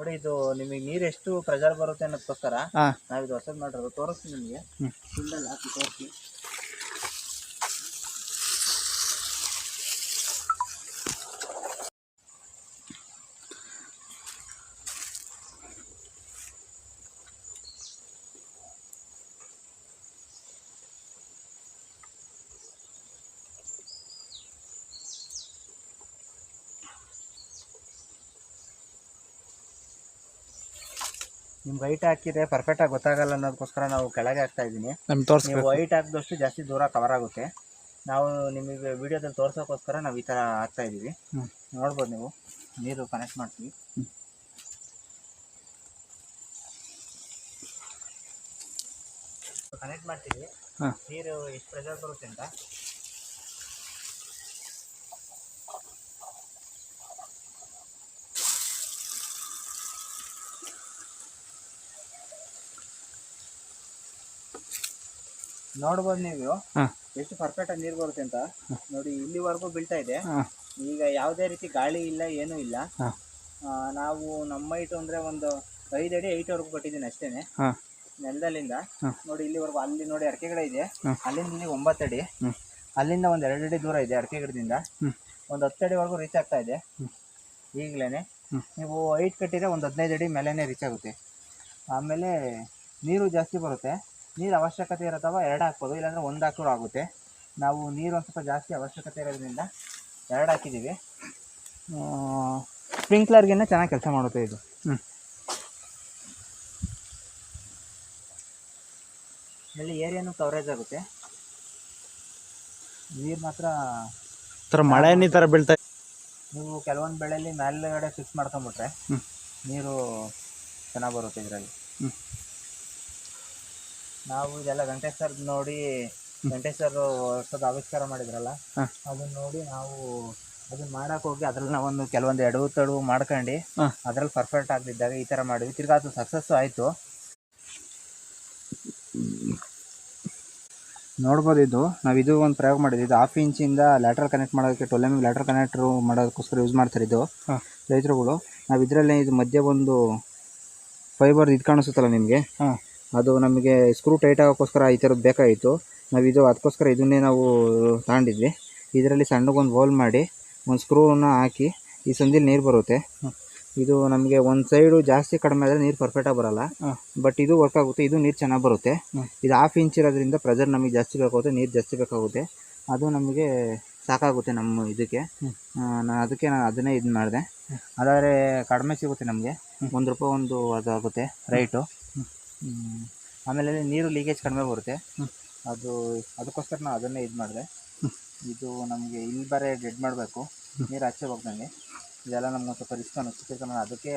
ನೋಡಿ ಇದು ನಿಮಗೆ ನೀರು ಎಷ್ಟು ಪ್ರೆಷರ್ ಬರುತ್ತೆ ಅನ್ನೋದಕ್ಕೋಸ್ಕರ ನಾವು ಇದು ಹೊಸದು ಮಾಡಿರೋದು ತೋರಿಸ್ತೀನಿ ನಿಮಗೆ. ಫುಲ್ಲಲ್ಲಿ ಹಾಕಿ ತೋರಿಸಿ. ನಿಮ್ಗೆ ವೈಟ್ ಹಾಕಿದ್ರೆ ಪರ್ಫೆಕ್ಟಾಗಿ ಗೊತ್ತಾಗಲ್ಲ ಅನ್ನೋದಕ್ಕೋಸ್ಕರ ನಾವು ಕೆಳಗೆ ಹಾಕ್ತಾ ಇದ್ದೀನಿ. ನೀವು ವೈಟ್ ಹಾಕಿದಷ್ಟು ಜಾಸ್ತಿ ದೂರ ಕವರ್ ಆಗುತ್ತೆ. ನಾವು ನಿಮಗೆ ವಿಡಿಯೋದಲ್ಲಿ ತೋರ್ಸೋಕ್ಕೋಸ್ಕರ ನಾವು ಈ ಥರ ಹಾಕ್ತಾ ಇದ್ದೀವಿ. ನೋಡ್ಬೋದು ನೀವು. ನೀರು ಕನೆಕ್ಟ್ ಮಾಡ್ತೀವಿ. ಕನೆಕ್ಟ್ ಮಾಡ್ತೀವಿ ನೀರು ಎಷ್ಟು ಪ್ರೆಷರ್ ಬರುತ್ತೆ ಅಂತ. ನೋಡ್ಬೋದು ನೀವು ಎಷ್ಟು ಪರ್ಫೆಕ್ಟ್ ಆಗಿ ನೀರು ಬರುತ್ತೆ ಅಂತ. ನೋಡಿ ಇಲ್ಲಿವರೆಗೂ ಬೀಳ್ತಾ ಇದೆ. ಈಗ ಯಾವುದೇ ರೀತಿ ಗಾಳಿ ಇಲ್ಲ, ಏನೂ ಇಲ್ಲ. ನಾವು ನಮ್ಮ ಹೈಟ್ ಅಂದ್ರೆ ಒಂದು 5 ಅಡಿ 8 ವರೆಗೂ ಕೊಟ್ಟಿದ್ದೀನಿ ಅಷ್ಟೇನೆ ನೆಲದಲ್ಲಿಂದ. ನೋಡಿ ಇಲ್ಲಿವರೆಗೂ. ಅಲ್ಲಿ ನೋಡಿ ಅಡಿಕೆ ಗಿಡ ಇದೆ, ಅಲ್ಲಿಂದ ಇಲ್ಲಿ 9 ಅಡಿ, ಅಲ್ಲಿಂದ ಒಂದು 2 ಅಡಿ ದೂರ ಇದೆ ಅಡಿಕೆ ಗಿಡದಿಂದ. ಒಂದು 10 ಅಡಿವರೆಗೂ ರೀಚ್ ಆಗ್ತಾ ಇದೆ ಈಗಲೇ. ನೀವು ಹೈಟ್ ಕಟ್ಟಿದ್ರೆ ಒಂದು 15 ಅಡಿ ಮೇಲೇ ರೀಚ್ ಆಗುತ್ತೆ. ಆಮೇಲೆ ನೀರು ಜಾಸ್ತಿ ಬರುತ್ತೆ. ನೀರು ಅವಶ್ಯಕತೆ ಇರುತ್ತವ 2 ಹಾಕ್ಬೋದು, ಇಲ್ಲಾಂದರೆ 1 ಹಾಕಿದ್ರು ಆಗುತ್ತೆ. ನಾವು ನೀರು ಒಂದು ಸ್ವಲ್ಪ ಜಾಸ್ತಿ ಅವಶ್ಯಕತೆ ಇರೋದ್ರಿಂದ 2 ಹಾಕಿದ್ದೀವಿ. ಸ್ಪ್ರಿಂಕ್ಲರ್ಗಿನ್ನ ಚೆನ್ನಾಗಿ ಕೆಲಸ ಮಾಡುತ್ತೆ ಇದು. ಇಲ್ಲಿ ಏರಿಯಾನು ಕವರೇಜ್ ಆಗುತ್ತೆ. ನೀರು ಮಾತ್ರ ಮಳೆ ನೀರು ಥರ ಬೀಳ್ತಾ. ನೀವು ಕೆಲವೊಂದು ಬೆಳೆಯಲ್ಲಿ ಮೇಲ್ಗಡೆ ಫಿಕ್ಸ್ ಮಾಡ್ಕೊಂಬಿಟ್ರೆ ನೀರು ಚೆನ್ನಾಗಿ ಬರುತ್ತೆ ಇದರಲ್ಲಿ. ನಾವು ಇದೆಲ್ಲ ವೆಂಕಟೇಶ್ ಸರ್ ನೋಡಿ, ವೆಂಕಟೇಶ್ ಸರ್ ಹೊಸದು ಆವಿಷ್ಕಾರ ಮಾಡಿದ್ರಲ್ಲ, ಅದನ್ನ ನೋಡಿ ನಾವು ಅದನ್ನ ಮಾಡಕ್ಕೆ ಹೋಗಿ ಅದ್ರಲ್ಲಿ ನಾವೊಂದು ಕೆಲವೊಂದು ಎಡವು ತಡವು ಮಾಡ್ಕೊಂಡು ಅದ್ರಲ್ಲಿ ಪರ್ಫೆಕ್ಟ್ ಆಗದಿದ್ದಾಗ ಈ ಥರ ಮಾಡಿದ್ವಿ. ತಿರ್ಗಾ ಅದು ಸಕ್ಸಸ್ಸು ಆಯಿತು. ನೋಡ್ಬೋದು ಇದು ನಾವಿದು ಒಂದು ಪ್ರಯೋಗ ಮಾಡಿದ್ವಿ. ಇದು 1/2 ಇಂಚಿಂದ ಲ್ಯಾಟ್ರಲ್ ಕನೆಕ್ಟ್ ಮಾಡೋದಕ್ಕೆ 12 mm ಲ್ಯಾಟ್ರಲ್ ಕನೆಕ್ಟ್ರು ಮಾಡೋದಕ್ಕೋಸ್ಕರ ಯೂಸ್ ಮಾಡ್ತಾರೆ ಇದು ರೈತರುಗಳು. ನಾವು ಇದರಲ್ಲೇ ಇದು ಮಧ್ಯೆ ಒಂದು ಫೈಬರ್ ಇದು ಕಾಣಿಸುತ್ತಲ್ಲ ನಿಮಗೆ, ಅದು ನಮಗೆ ಸ್ಕ್ರೂ ಟೈಟ್ ಆಗೋಕ್ಕೋಸ್ಕರ ಈ ಥರದ್ದು ಬೇಕಾಗಿತ್ತು. ನಾವಿದು ಅದಕ್ಕೋಸ್ಕರ ಇದನ್ನೇ ನಾವು ತಗೊಂಡಿದ್ವಿ. ಇದರಲ್ಲಿ ಸಣ್ಣಗೊಂದು ಹೋಲ್ ಮಾಡಿ ಒಂದು ಸ್ಕ್ರೂನ ಹಾಕಿ ಈ ಸಂದಿಲಿ ನೀರು ಬರುತ್ತೆ. ಇದು ನಮಗೆ ಒಂದು ಸೈಡು ಜಾಸ್ತಿ ಕಡಿಮೆ ಆದರೆ ನೀರು ಪರ್ಫೆಕ್ಟಾಗಿ ಬರೋಲ್ಲ, ಬಟ್ ಇದು ವರ್ಕ್ ಆಗುತ್ತೆ. ಇದು ನೀರು ಚೆನ್ನಾಗಿ ಬರುತ್ತೆ. ಇದು 1/2 ಇಂಚ್ ಇರೋದ್ರಿಂದ ಪ್ರೆಷರ್ ನಮಗೆ ಜಾಸ್ತಿ ಬೇಕಾಗುತ್ತೆ, ನೀರು ಜಾಸ್ತಿ ಬೇಕಾಗುತ್ತೆ. ಅದು ನಮಗೆ ಸಾಕಾಗುತ್ತೆ ನಮ್ಮ ಇದಕ್ಕೆ. ಅದಕ್ಕೆ ನಾನು ಅದನ್ನೇ ಇದು ಮಾಡಿದೆ. ಅದಾದರೆ ಕಡಿಮೆ ಸಿಗುತ್ತೆ ನಮಗೆ, ₹1 ಒಂದು ಅದಾಗುತ್ತೆ ರೈಟು. ಆಮೇಲೆ ನೀರು ಲೀಕೇಜ್ ಕಡಿಮೆ ಬರುತ್ತೆ. ಅದಕ್ಕೋಸ್ಕರ ನಾನು ಅದನ್ನೇ ಇದು ಮಾಡಿದೆ. ಇದು ನಮಗೆ ಇಲ್ಲಿ ಬರೀ ಡೆಡ್ ಮಾಡಬೇಕು, ನೀರು ಆಚೆ ಹೋಗ್ದಂಗೆ. ಇದೆಲ್ಲ ನಮ್ಗೆ ಸ್ವಲ್ಪ ರಿಸ್ಕ್ ಅನ್ನಿಸ್ತಿತ್ತು. ನಾನು ಅದಕ್ಕೆ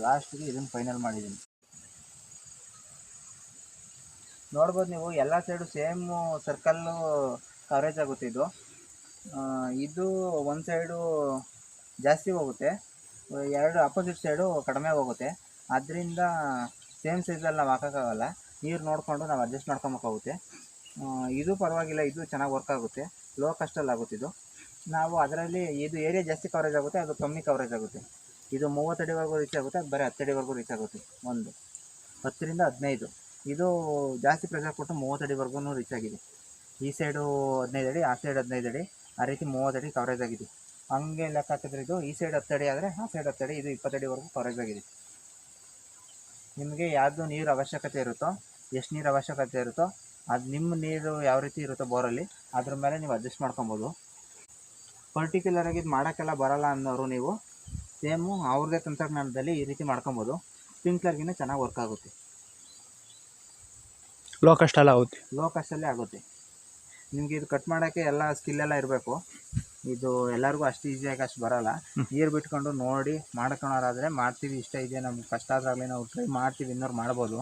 ಲಾಸ್ಟಿಗೆ ಇದನ್ನು ಫೈನಲ್ ಮಾಡಿದ್ದೀನಿ. ನೋಡ್ಬೋದು ನೀವು ಎಲ್ಲ ಸೈಡು ಸೇಮು ಸರ್ಕಲ್ಲು ಕವರೇಜ್ ಆಗುತ್ತೆ. ಇದು ಒಂದು ಸೈಡು ಜಾಸ್ತಿ ಹೋಗುತ್ತೆ, 2 ಅಪೋಸಿಟ್ ಸೈಡು ಕಡಿಮೆ ಹೋಗುತ್ತೆ. ಆದ್ದರಿಂದ ಸೇಮ್ ಸೈಜಲ್ಲಿ ನಾವು ಹಾಕೋಕ್ಕಾಗಲ್ಲ. ನೀರು ನೋಡಿಕೊಂಡು ನಾವು ಅಡ್ಜಸ್ಟ್ ಮಾಡ್ಕೊಬೇಕಾಗುತ್ತೆ. ಇದು ಪರವಾಗಿಲ್ಲ, ಇದು ಚೆನ್ನಾಗಿ ವರ್ಕ್ ಆಗುತ್ತೆ. ಲೋ ಕಾಸ್ಟಲ್ಲಿ ಆಗುತ್ತೆ ಇದು. ನಾವು ಅದರಲ್ಲಿ ಇದು ಏರಿಯಾ ಜಾಸ್ತಿ ಕವರೇಜ್ ಆಗುತ್ತೆ, ಅದು ಕಮ್ಮಿ ಕವರೇಜ್ ಆಗುತ್ತೆ. ಇದು 30 ಅಡಿವರೆಗೂ ರೀಚ್ ಆಗುತ್ತೆ, ಅದು ಬರೀ 10 ಅಡಿವರೆಗೂ ರೀಚ್ ಆಗುತ್ತೆ. 10 ರಿಂದ 15. ಇದು ಜಾಸ್ತಿ ಪ್ರೆಷರ್ ಕೊಟ್ಟು 30 ಅಡಿವರೆಗೂ ರೀಚ್ ಆಗಿದೆ. ಈ ಸೈಡು 15 ಅಡಿ, ಆ ಸೈಡ್ 15 ಅಡಿ, ಆ ರೀತಿ 30 ಅಡಿ ಕವರೇಜ್ ಆಗಿದೆ. ಹಂಗೆ ಲೆಕ್ಕ ಹಾಕಿದ್ರೆ ಇದು ಈ ಸೈಡ್ 10 ಅಡಿ ಆದರೆ ಆ ಸೈಡ್ 10 ಅಡಿ, ಇದು 20 ಅಡಿವರೆಗೂ ಕವರೇಜ್ ಆಗಿದೆ. ನಿಮಗೆ ಯಾವುದು ನೀರು ಅವಶ್ಯಕತೆ ಇರುತ್ತೋ, ಎಷ್ಟು ನೀರು ಅವಶ್ಯಕತೆ ಇರುತ್ತೋ, ಅದು ನಿಮ್ಮ ನೀರು ಯಾವ ರೀತಿ ಇರುತ್ತೋ ಬೋರಲ್ಲಿ ಅದ್ರ ಮೇಲೆ ನೀವು ಅಡ್ಜಸ್ಟ್ ಮಾಡ್ಕೊಬೋದು. ಪರ್ಟಿಕ್ಯುಲರಾಗಿ ಇದು ಮಾಡೋಕ್ಕೆಲ್ಲ ಬರೋಲ್ಲ ಅನ್ನೋರು ನೀವು ಸೇಮು ಅವ್ರದ್ದೇ ತಂತ್ರಜ್ಞಾನದಲ್ಲಿ ಈ ರೀತಿ ಮಾಡ್ಕೊಬೋದು. ಸ್ಪ್ರಿಂಕ್ಲರ್ಗಿನ್ನ ಚೆನ್ನಾಗಿ ವರ್ಕ್ ಆಗುತ್ತೆ. ಲೋ ಕಾಸ್ಟಲ್ಲೇ ಆಗುತ್ತೆ. ನಿಮಗೆ ಇದು ಕಟ್ ಮಾಡೋಕ್ಕೆ ಎಲ್ಲ ಸ್ಕಿಲ್ಲೆಲ್ಲ ಇರಬೇಕು. ಇದು ಎಲ್ಲರಿಗೂ ಅಷ್ಟು ಈಸಿಯಾಗಿ ಅಷ್ಟು ಬರೋಲ್ಲ. ನೀರು ಬಿಟ್ಕೊಂಡು ನೋಡಿ ಮಾಡ್ಕೊಳೋರಾದರೆ ಮಾಡ್ತೀವಿ, ಇಷ್ಟ ಇದೆ ನಮ್ಗೆ ಕಷ್ಟ ಆದಾಗಲೇ ನಾವು ಟ್ರೈ ಮಾಡ್ತೀವಿ, ಇನ್ನೋರು ಮಾಡ್ಬೋದು.